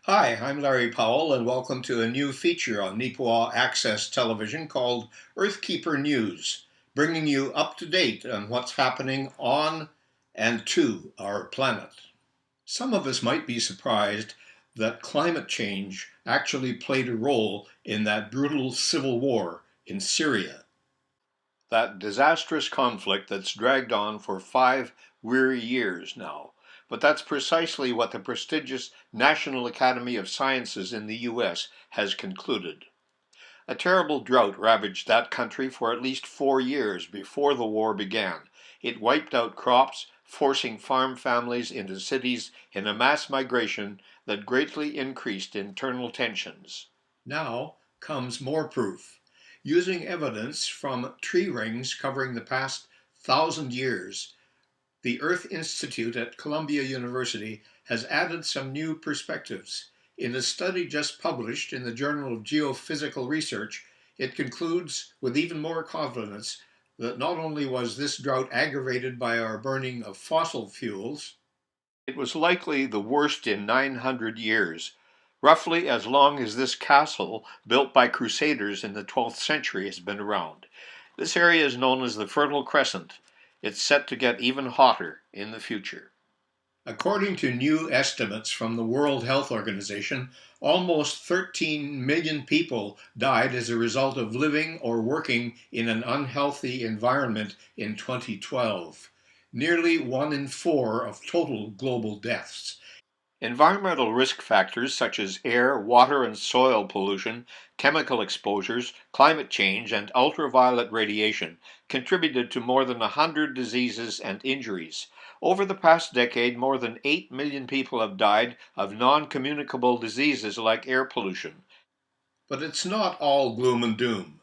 Hi, I'm Larry Powell, and welcome to a new feature on Nipawin Access Television called Earthkeeper News, bringing you up to date on what's happening on and to our planet. Some of us might be surprised that climate change actually played a role in that brutal civil war in Syria. That disastrous conflict that's dragged on for 5 weary years now. But that's precisely what the prestigious National Academy of Sciences in the US has concluded. A terrible drought ravaged that country for at least 4 years before the war began. It wiped out crops, forcing farm families into cities in a mass migration that greatly increased internal tensions. Now comes more proof. Using evidence from tree rings covering the past 1,000 years, the Earth Institute at Columbia University has added some new perspectives. In a study just published in the Journal of Geophysical Research, it concludes with even more confidence that not only was this drought aggravated by our burning of fossil fuels, it was likely the worst in 900 years, roughly as long as this castle, built by crusaders in the 12th century, has been around. This area is known as the Fertile Crescent. It's set to get even hotter in the future. According to new estimates from the World Health Organization, almost 13 million people died as a result of living or working in an unhealthy environment in 2012. Nearly 1 in 4 of total global deaths. Environmental risk factors such as air, water, and soil pollution, chemical exposures, climate change, and ultraviolet radiation contributed to more than 100 diseases and injuries. Over the past decade, more than 8 million people have died of non-communicable diseases like air pollution. But it's not all gloom and doom.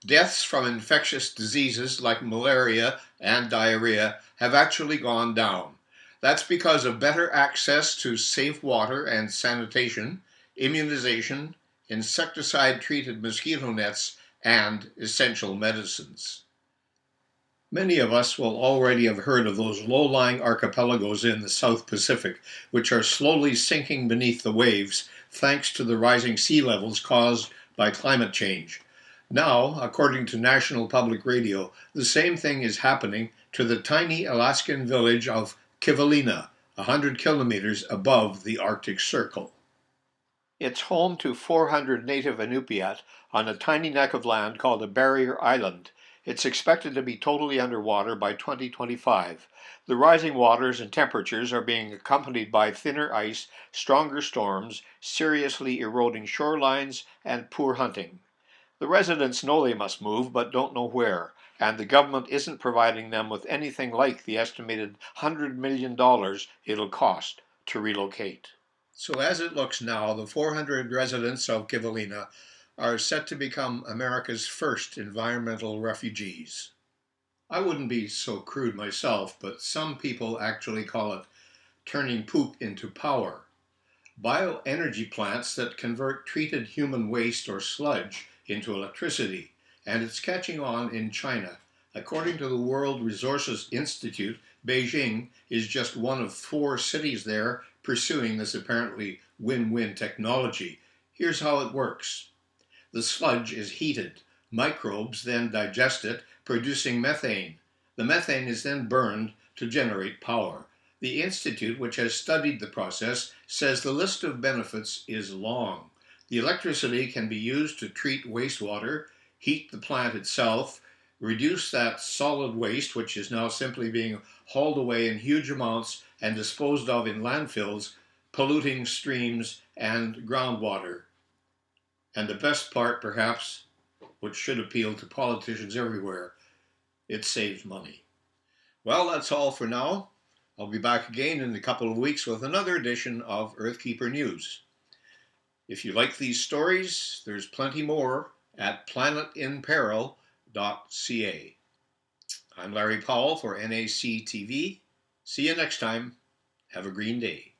Deaths from infectious diseases like malaria and diarrhea have actually gone down. That's because of better access to safe water and sanitation, immunization, insecticide-treated mosquito nets, and essential medicines. Many of us will already have heard of those low-lying archipelagos in the South Pacific, which are slowly sinking beneath the waves thanks to the rising sea levels caused by climate change. Now, according to National Public Radio, the same thing is happening to the tiny Alaskan village of Kivalina, 100 kilometers above the Arctic Circle. It's home to 400 native Inupiat on a tiny neck of land called a barrier island. It's expected to be totally underwater by 2025. The rising waters and temperatures are being accompanied by thinner ice, stronger storms, seriously eroding shorelines, and poor hunting. The residents know they must move, but don't know where, and the government isn't providing them with anything like the estimated $100 million it'll cost to relocate. So as it looks now, the 400 residents of Kivalina are set to become America's first environmental refugees. I wouldn't be so crude myself, but some people actually call it turning poop into power. Bioenergy plants that convert treated human waste or sludge into electricity, and it's catching on in China. According to the World Resources Institute, Beijing is just one of 4 cities there pursuing this apparently win-win technology. Here's how it works. The sludge is heated. Microbes then digest it, producing methane. The methane is then burned to generate power. The Institute, which has studied the process, says the list of benefits is long. The electricity can be used to treat wastewater, heat the plant itself, reduce that solid waste, which is now simply being hauled away in huge amounts and disposed of in landfills, polluting streams and groundwater. And the best part, perhaps, which should appeal to politicians everywhere, it saves money. Well, that's all for now. I'll be back again in a couple of weeks with another edition of Earthkeeper News. If you like these stories, there's plenty more at planetinperil.ca. I'm Larry Powell for NAC TV. See you next time. Have a green day.